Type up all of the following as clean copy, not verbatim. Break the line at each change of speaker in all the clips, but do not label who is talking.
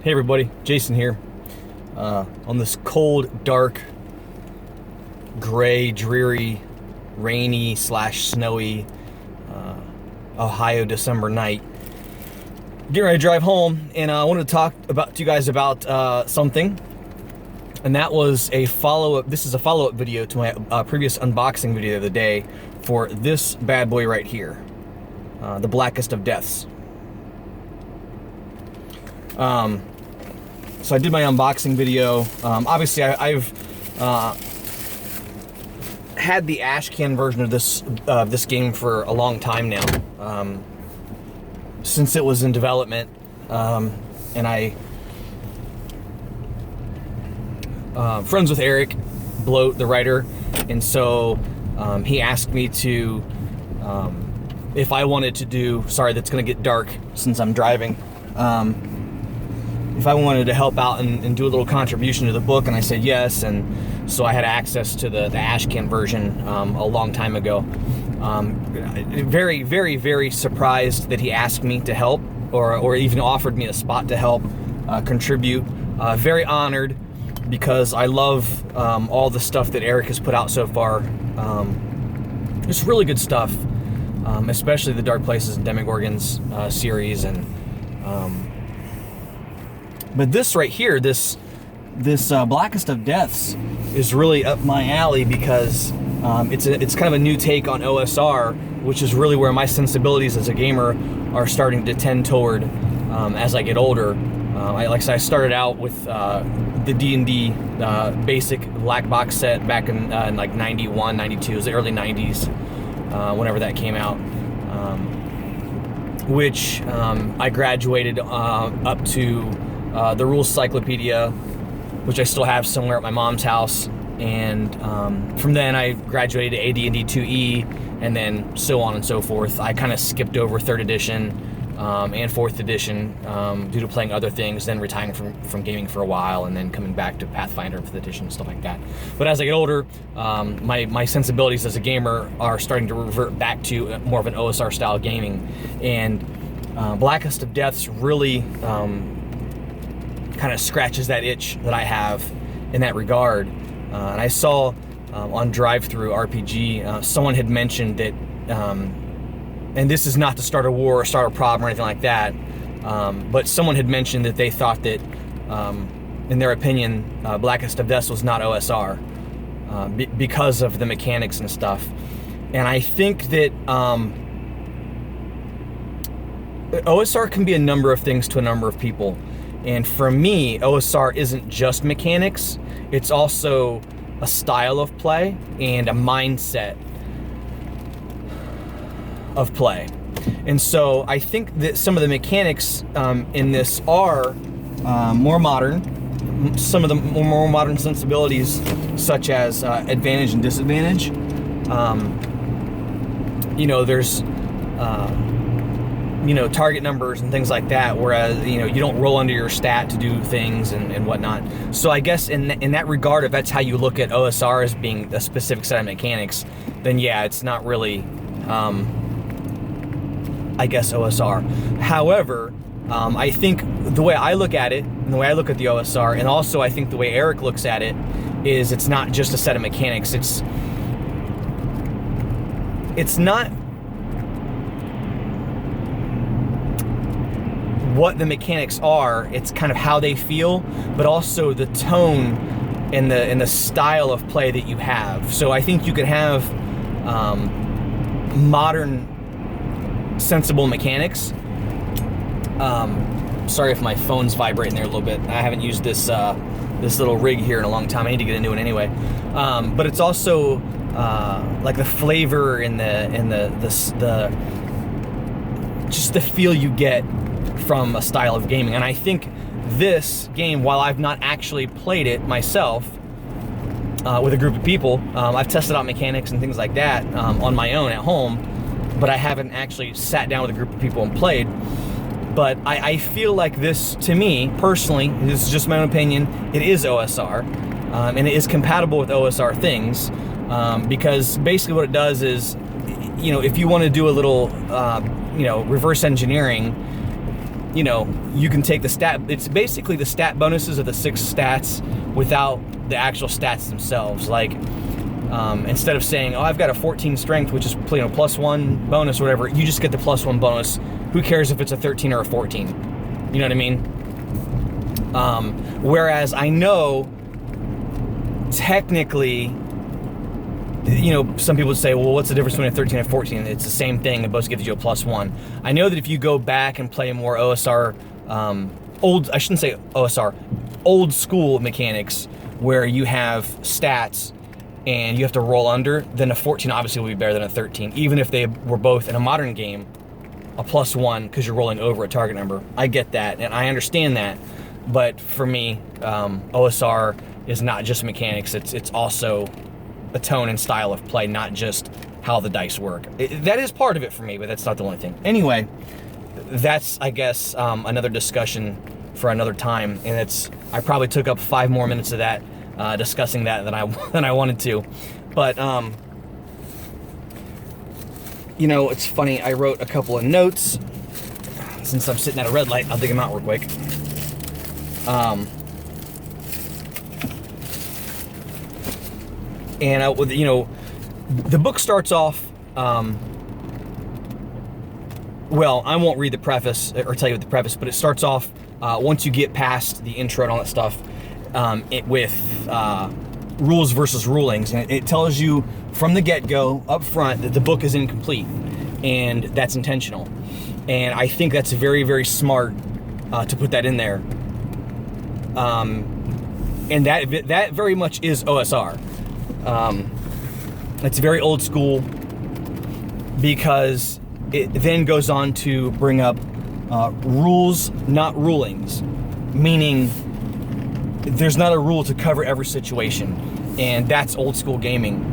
Hey everybody, Jason here. On this cold, dark, gray, dreary, rainy / snowy Ohio December night. Getting ready to drive home, and I wanted to talk to you guys about something. And that was a follow-up. This is a follow-up video to my previous unboxing video of the day for this bad boy right here, the Blackest of Deaths. So I did my unboxing video. Obviously, I've had the ashcan version of this game for a long time now, since it was in development, and I friends with Eric Bloat, the writer, and so he asked me to if I wanted to do. Sorry, that's going to get dark since I'm driving. If I wanted to help out and do a little contribution to the book, and I said yes, and so I had access to the ashcan version a long time ago. Very, very, very surprised that he asked me to help, or even offered me a spot to help contribute. Very honored, because I love all the stuff that Eric has put out so far. Just really good stuff, especially the Dark Places and Demogorgons series, and but this right here, this Blackest of Deaths is really up my alley, because it's kind of a new take on OSR, which is really where my sensibilities as a gamer are starting to tend toward as I get older. Like I said, I started out with the D&D basic black box set back in like 91, 92, it was the early 90s, whenever that came out, which I graduated up to the Rules Cyclopedia, which I still have somewhere at my mom's house, and from then I graduated to AD&D 2E, and then so on and so forth. I kind of skipped over 3rd edition and 4th edition due to playing other things, then retiring from gaming for a while, and then coming back to Pathfinder and 5th edition, stuff like that. But as I get older, my sensibilities as a gamer are starting to revert back to more of an OSR style gaming, and Blackest of Deaths really kind of scratches that itch that I have in that regard. And I saw on Drive-Thru RPG, someone had mentioned that, and this is not to start a war or start a problem or anything like that, but someone had mentioned that they thought that, in their opinion, Blackest of Deaths was not OSR because of the mechanics and stuff. And I think that OSR can be a number of things to a number of people. And for me, OSR isn't just mechanics, it's also a style of play and a mindset of play. And so I think that some of the mechanics in this are more modern. Some of the more modern sensibilities, such as advantage and disadvantage. There's target numbers and things like that, whereas, you don't roll under your stat to do things and whatnot. So I guess in that regard, if that's how you look at OSR as being a specific set of mechanics, then yeah, it's not really, I guess, OSR. However, I think the way I look at it, and the way I look at the OSR, and also I think the way Eric looks at it, is it's not just a set of mechanics. It's not what the mechanics are, it's kind of how they feel, but also the tone and the style of play that you have. So I think you could have modern, sensible mechanics. Sorry if my phone's vibrating there a little bit. I haven't used this little rig here in a long time. I need to get a new one anyway. But it's also like the flavor and the just the feel you get from a style of gaming. And I think this game, while I've not actually played it myself with a group of people, I've tested out mechanics and things like that on my own at home, but I haven't actually sat down with a group of people and played. But I feel like this, to me personally, this is just my own opinion, it is OSR, and it is compatible with OSR things, because basically what it does is, if you want to do a little reverse engineering, you can take the stat. It's basically the stat bonuses of the 6 stats without the actual stats themselves. Like, instead of saying, oh, I've got a 14 strength, which is +1 bonus or whatever, you just get the +1 bonus. Who cares if it's a 13 or a 14? You know what I mean? Whereas I know technically, some people would say, well, what's the difference between a 13 and a 14? It's the same thing. It both gives you a +1. I know that if you go back and play more OSR, old school mechanics, where you have stats and you have to roll under, then a 14 obviously will be better than a 13, even if they were both in a modern game a +1 because you're rolling over a target number. I get that and I understand that, but for me, OSR is not just mechanics. It's also a tone and style of play, not just how the dice work. That is part of it for me, but that's not the only thing. Anyway, that's, I guess, another discussion for another time, and I probably took up 5 more minutes of that discussing that than I wanted to. But it's funny, I wrote a couple of notes. Since I'm sitting at a red light, I'll dig them out real quick. And the book starts off, well, I won't read the preface or tell you what the preface, but it starts off, once you get past the intro and all that stuff, with rules versus rulings. And it tells you from the get-go, up front, that the book is incomplete. And that's intentional. And I think that's very, very smart to put that in there. And that very much is OSR. It's very old school because it then goes on to bring up rules, not rulings, meaning there's not a rule to cover every situation, and that's old school gaming.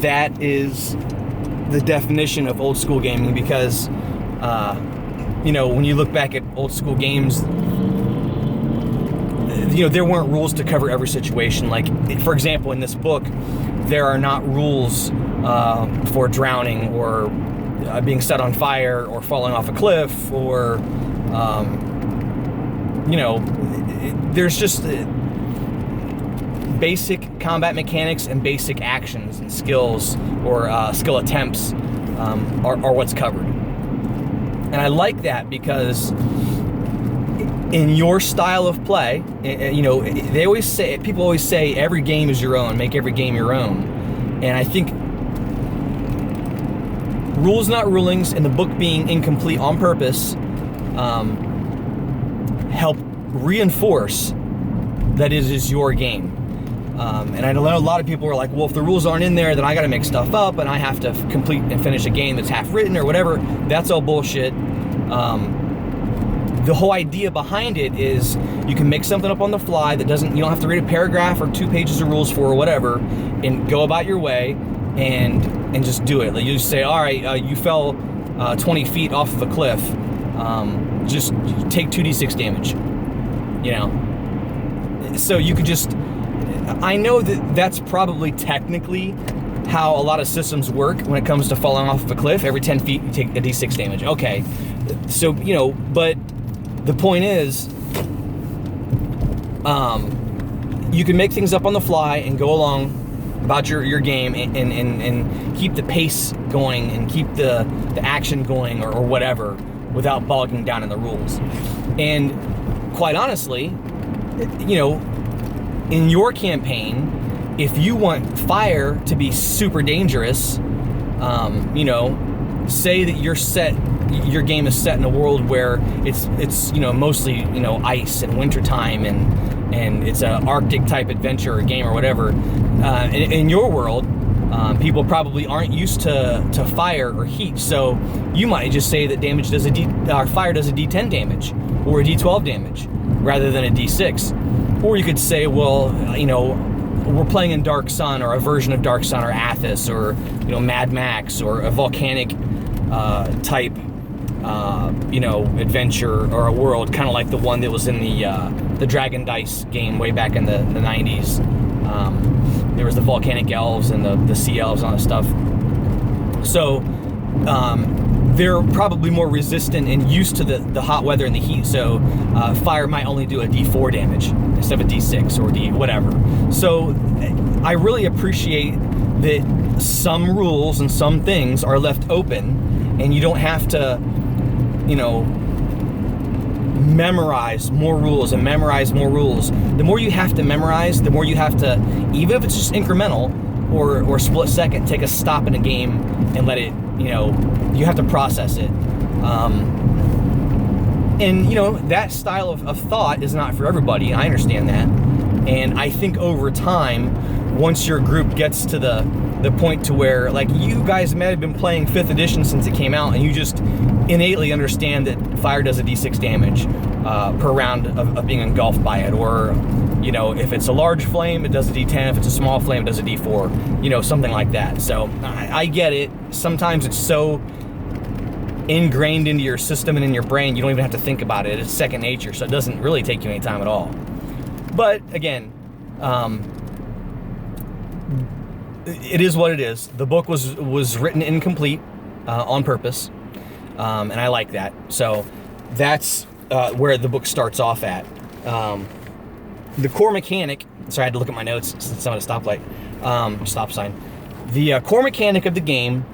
That is the definition of old school gaming because, when you look back at old school games, there weren't rules to cover every situation. Like, for example, in this book, there are not rules for drowning or being set on fire or falling off a cliff or, there's just basic combat mechanics and basic actions and skills or skill attempts are what's covered. And I like that because in your style of play, people always say every game is your own, make every game your own. And I think rules, not rulings, and the book being incomplete on purpose help reinforce that it is your game. And I know a lot of people are like, well, if the rules aren't in there, then I got to make stuff up and I have to complete and finish a game that's half written or whatever. That's all bullshit. The whole idea behind it is you can make something up on the fly that you don't have to read a paragraph or 2 pages of rules for or whatever, and go about your way and just do it. Like, you just say, all right, you fell 20 feet off of a cliff. Just take 2d6 damage. So you could just, I know that's probably technically how a lot of systems work when it comes to falling off of a cliff. Every 10 feet you take a d6 damage. Okay, so but the point is, you can make things up on the fly and go along about your game and keep the pace going and keep the action going or whatever without bogging down in the rules. And quite honestly, in your campaign, if you want fire to be super dangerous, say that your game is set in a world where it's mostly ice and wintertime and it's an Arctic type adventure or game or whatever. In your world, people probably aren't used to fire or heat, so you might just say that fire does a D10 damage or a D12 damage rather than a D6. Or you could say, well, we're playing in Dark Sun or a version of Dark Sun or Athos or Mad Max or a volcanic type adventure or a world, kind of like the one that was in the Dragon Dice game way back in the 90s. There was the volcanic elves and the sea elves and all that stuff. So they're probably more resistant and used to the hot weather and the heat, so fire might only do a D4 damage instead of a D6 or D whatever. So I really appreciate that some rules and some things are left open, and you don't have to, you know, memorize more rules and memorize more rules. The more you have to memorize, the more you have to, even if it's just incremental or split second, take a stop in a game and let it, you know, you have to process it. And, you know, that style of thought is not for everybody. I understand that. And I think over time, once your group gets to the point to where, like, you guys may have been playing 5th edition since it came out, and you just innately understand that fire does a d6 damage per round of being engulfed by it. Or, you know, if it's a large flame, it does a d10. If it's a small flame, it does a d4. You know, something like that. So I get it. Sometimes it's so ingrained into your system and in your brain, you don't even have to think about it. It's second nature, so it doesn't really take you any time at all. But again, it is what it is. The book was written incomplete on purpose, and I like that. So that's where the book starts off at. The core mechanic. Sorry, I had to look at my notes since I'm at a stoplight, stop sign. The core mechanic of the game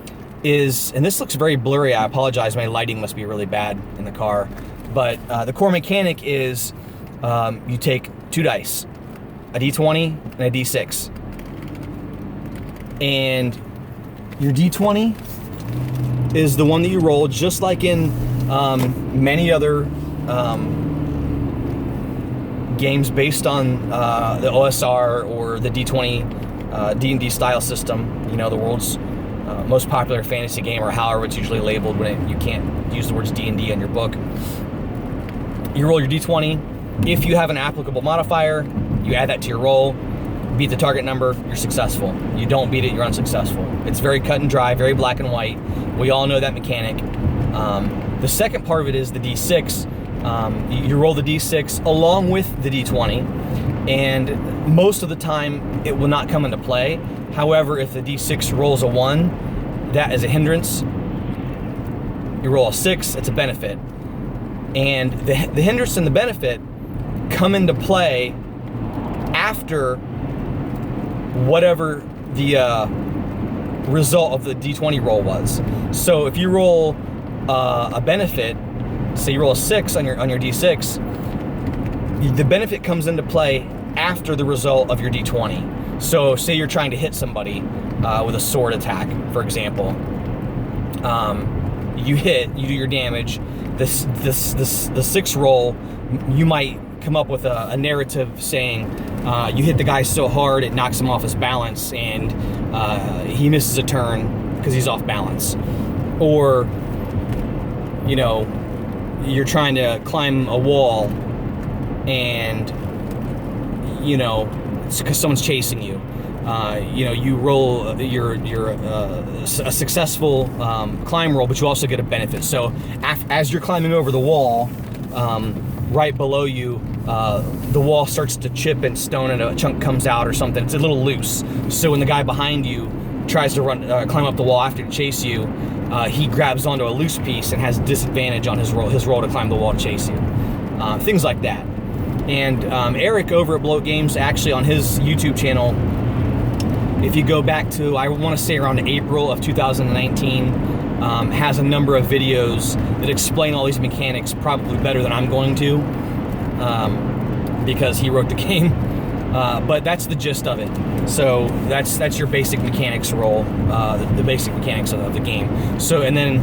is, and this looks very blurry. I apologize. My lighting must be really bad in the car. But the core mechanic is you take 2 dice, a d20 and a d6. And your d20 is the one that you roll, just like in many other games based on the OSR or the D20 D&D style system. You know, the world's most popular fantasy game, or however it's usually labeled when you can't use the words D&D on your book. You roll your d20. If you have an applicable modifier, you add that to your roll. Beat the target number, you're successful. You don't beat it, you're unsuccessful. It's very cut and dry, very black and white. We all know that mechanic. The second part of it is the d6. You roll the d6 along with the d20, and most of the time it will not come into play. However, if the d6 rolls a 1, that is a hindrance. You roll a 6, it's a benefit. And the hindrance and the benefit come into play after whatever the result of the d20 roll was. So if you roll a benefit, say you roll a 6 on your d6, the benefit comes into play after the result of your d20. So say you're trying to hit somebody with a sword attack, for example. You hit, you do your damage. The 6 roll, you might come up with a narrative saying you hit the guy so hard it knocks him off his balance, and he misses a turn because he's off balance. Or, you know, you're trying to climb a wall, and, you know, it's because someone's chasing you. You know, you roll a successful climb roll, but you also get a benefit. So as you're climbing over the wall, right below you, the wall starts to chip and stone, and a chunk comes out or something. It's a little loose. So when the guy behind you tries to climb up the wall after to chase you, he grabs onto a loose piece and has disadvantage on his roll to climb the wall to chase you. Things like that. And Eric over at Bloat Games, actually on his YouTube channel, if you go back to, I want to say around April of 2019, has a number of videos that explain all these mechanics probably better than I'm going to, because he wrote the game. But that's the gist of it. So that's your basic mechanics roll, the basic mechanics of the game. So, and then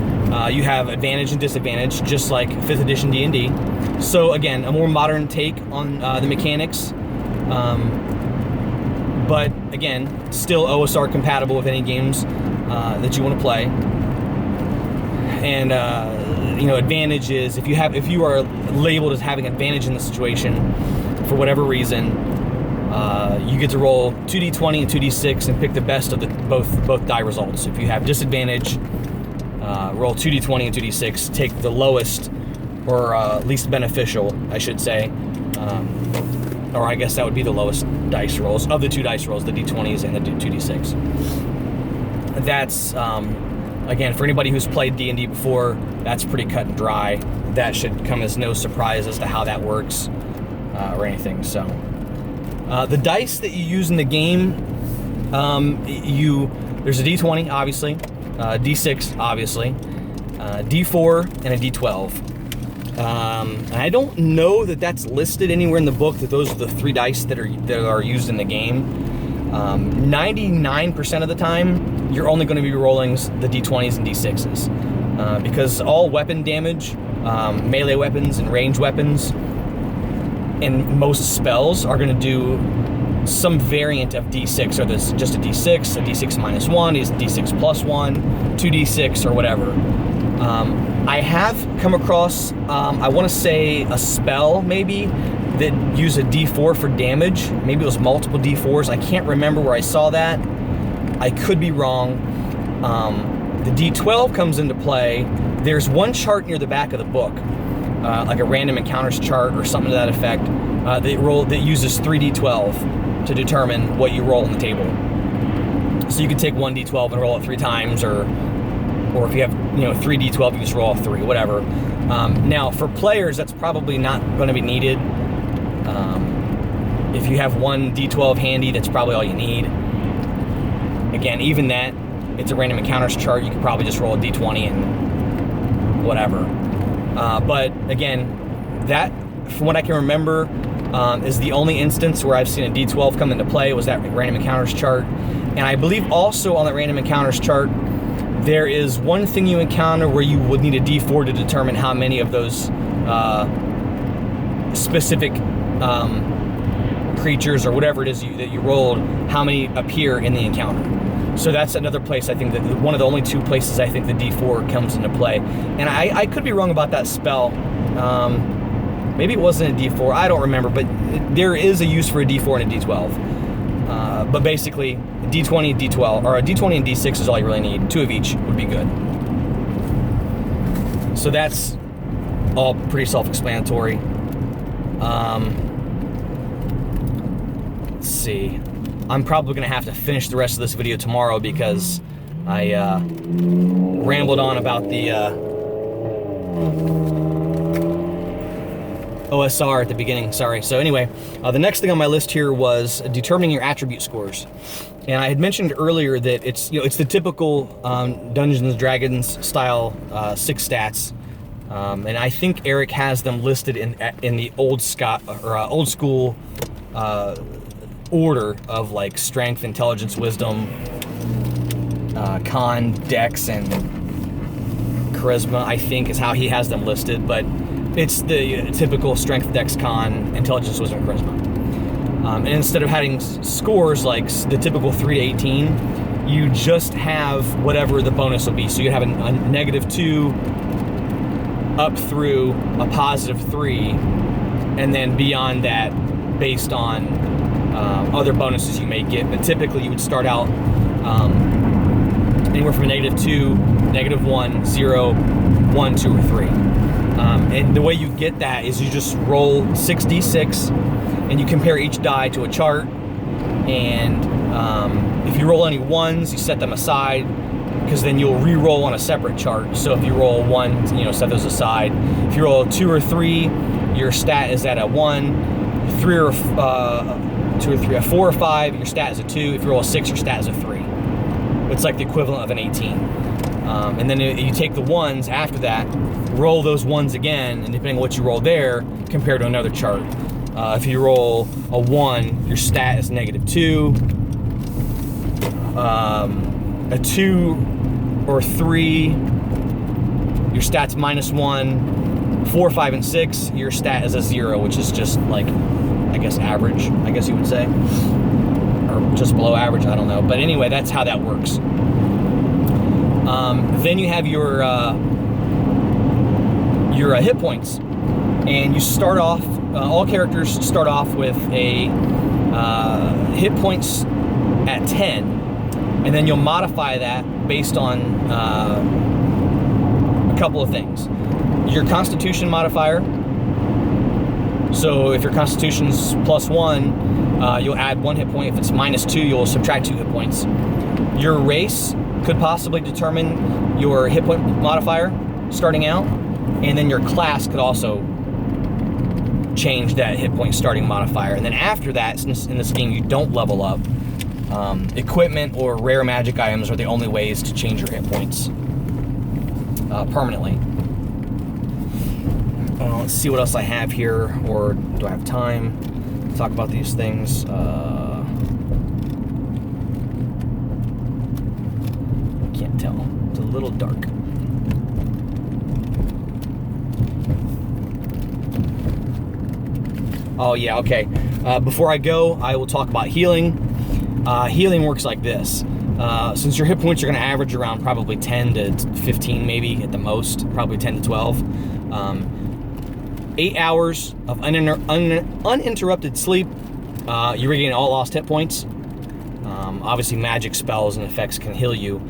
you have advantage and disadvantage, just like 5th edition D&D. So again, a more modern take on the mechanics. But again, still OSR compatible with any games that you want to play. And you know, advantage is if you are labeled as having advantage in the situation for whatever reason, you get to roll 2d20 and 2d6 and pick the best of both die results. If you have disadvantage, roll 2d20 and 2d6, take the lowest or least beneficial, I should say. Or I guess that would be the lowest dice rolls of the 2 dice rolls, the d20s and the 2d6. That's Again, for anybody who's played D&D before, that's pretty cut and dry. That should come as no surprise as to how that works or anything. So, the dice that you use in the game, there's a D20, obviously, D6, obviously, D4, and a D12. And I don't know that that's listed anywhere in the book that those are the 3 dice that are used in the game. 99% of the time, you're only going to be rolling the D20s and D6s because all weapon damage, melee weapons and range weapons, and most spells are going to do some variant of D6, or this just a D6, a D6 minus 1, is D6 plus 1, 2D6, or whatever. I have come across, I want to say a spell maybe that used a D4 for damage. Maybe it was multiple D4s. I can't remember where I saw that. I could be wrong. The D12 comes into play. There's one chart near the back of the book, like a random encounters chart or something to that effect, that uses 3D12 to determine what you roll on the table. So you can take 1D12 and roll it 3 times, or if you have 3D12, you just roll all 3, whatever. Now for players, that's probably not going to be needed. If you have 1 D12 handy, that's probably all you need. Again, even that, it's a random encounters chart. You could probably just roll a D20 and whatever. But again, that, from what I can remember, is the only instance where I've seen a D12 come into play, was that random encounters chart. And I believe also on the random encounters chart, there is one thing you encounter where you would need a D4 to determine how many of those specific creatures or whatever it is that you rolled, how many appear in the encounter. So that's another place, I think, that one of the only 2 places I think the D4 comes into play. And I could be wrong about that spell. Maybe it wasn't a D4, I don't remember, but there is a use for a D4 and a D12. But basically, a D20 and D12, or a D20 and D6 is all you really need. 2 of each would be good. So that's all pretty self-explanatory. Let's see. I'm probably going to have to finish the rest of this video tomorrow because I rambled on about the OSR at the beginning, sorry. So anyway, the next thing on my list here was determining your attribute scores. And I had mentioned earlier that it's the typical Dungeons & Dragons style 6 stats. And I think Eric has them listed in the old school order of like strength, intelligence, wisdom, con, dex, and charisma, I think is how he has them listed, but it's the typical strength, dex, con, intelligence, wisdom, charisma. And instead of having scores like the typical 3 to 18, you just have whatever the bonus will be. So you have a -2 up through a +3, and then beyond that based on other bonuses you may get. But typically you would start out anywhere from a -2, -1, 0, 1, 2, or 3. And the way you get that is you just roll 6d6 and you compare each die to a chart. And if you roll any 1s, you set them aside, because then you'll re-roll on a separate chart. So if you roll 1, set those aside. If you roll a 2 or 3, your stat is at a 1. 3 or 2 or 3, a 4 or 5, your stat is a 2. If you roll a 6, your stat is a 3. It's like the equivalent of an 18. And then you take the 1s after that, roll those 1s again, and depending on what you roll there, compare to another chart. If you roll a 1, your stat is -2. A 2 or 3, your stat's -1. 4, 5, and 6, your stat is a 0, which is just like, I guess, average, I guess you would say. Or just below average, I don't know. But anyway, that's how that works. Then you have your hit points. And you start off, all characters start off with a hit points at 10. And then you'll modify that based on a couple of things. Your Constitution modifier. So if your Constitution's +1, you'll add 1 hit point. If it's -2, you'll subtract 2 hit points. Your race, could possibly determine your hit point modifier starting out, and then your class could also change that hit point starting modifier. And then after that, since in this game you don't level up, equipment or rare magic items are the only ways to change your hit points permanently. Let's see what else I have here, or do I have time to talk about these things? Can't tell. It's a little dark. Oh yeah, okay. Before I go, I will talk about healing. Healing works like this. Since your hit points are going to average around probably 10 to 15 maybe at the most, probably 10 to 12. 8 hours of uninterrupted sleep, you regain all lost hit points. Obviously magic spells and effects can heal you.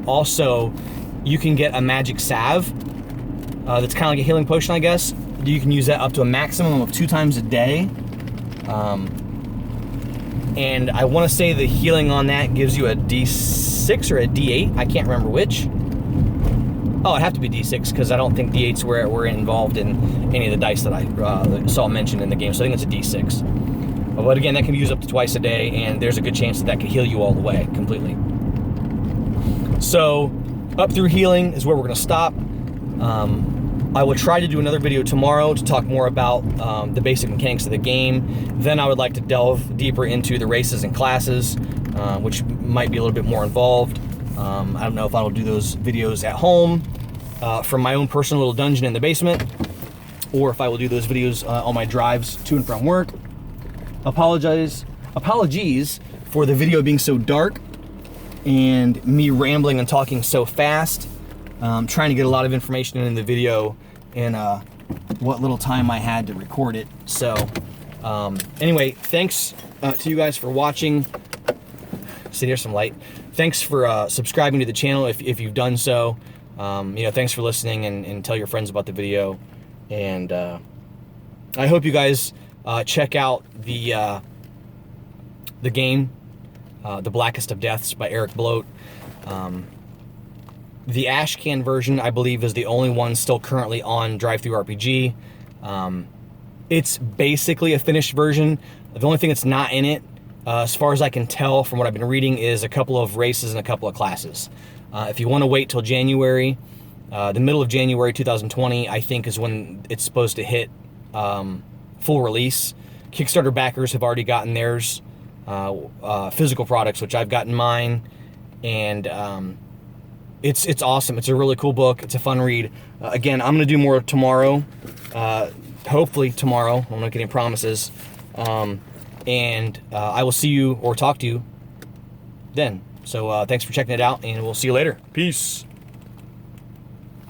Also, you can get a magic salve that's kind of like a healing potion, I guess. You can use that up to a maximum of 2 times a day. And I want to say the healing on that gives you a D6 or a D8. I can't remember which. Oh, it'd have to be D6 because I don't think D8s were involved in any of the dice that I saw mentioned in the game. So I think it's a D6. But again, that can be used up to twice a day, and there's a good chance that that could heal you all the way completely. So up through healing is where we're going to stop. I will try to do another video tomorrow to talk more about the basic mechanics of the game. Then I would like to delve deeper into the races and classes, which might be a little bit more involved. I don't know if I will do those videos at home from my own personal little dungeon in the basement, or if I will do those videos on my drives to and from work. Apologies for the video being so dark and me rambling and talking so fast. Trying to get a lot of information in the video in what little time I had to record it. So anyway, thanks to you guys for watching. See, there's some light. Thanks for subscribing to the channel if you've done so. Thanks for listening, and tell your friends about the video. And I hope you guys check out the game, The Blackest of Deaths by Eric Bloat. The Ashcan version, I believe, is the only one still currently on DriveThruRPG. It's basically a finished version. The only thing that's not in it, as far as I can tell from what I've been reading, is a couple of races and a couple of classes. If you want to wait till January, the middle of January 2020, I think, is when it's supposed to hit full release. Kickstarter backers have already gotten theirs, physical products, which I've gotten mine, and it's awesome. It's a really cool book. It's a fun read. Again, I'm going to do more tomorrow, hopefully tomorrow. I'm not getting promises. And I will see you or talk to you then. So thanks for checking it out, and we'll see you later. Peace.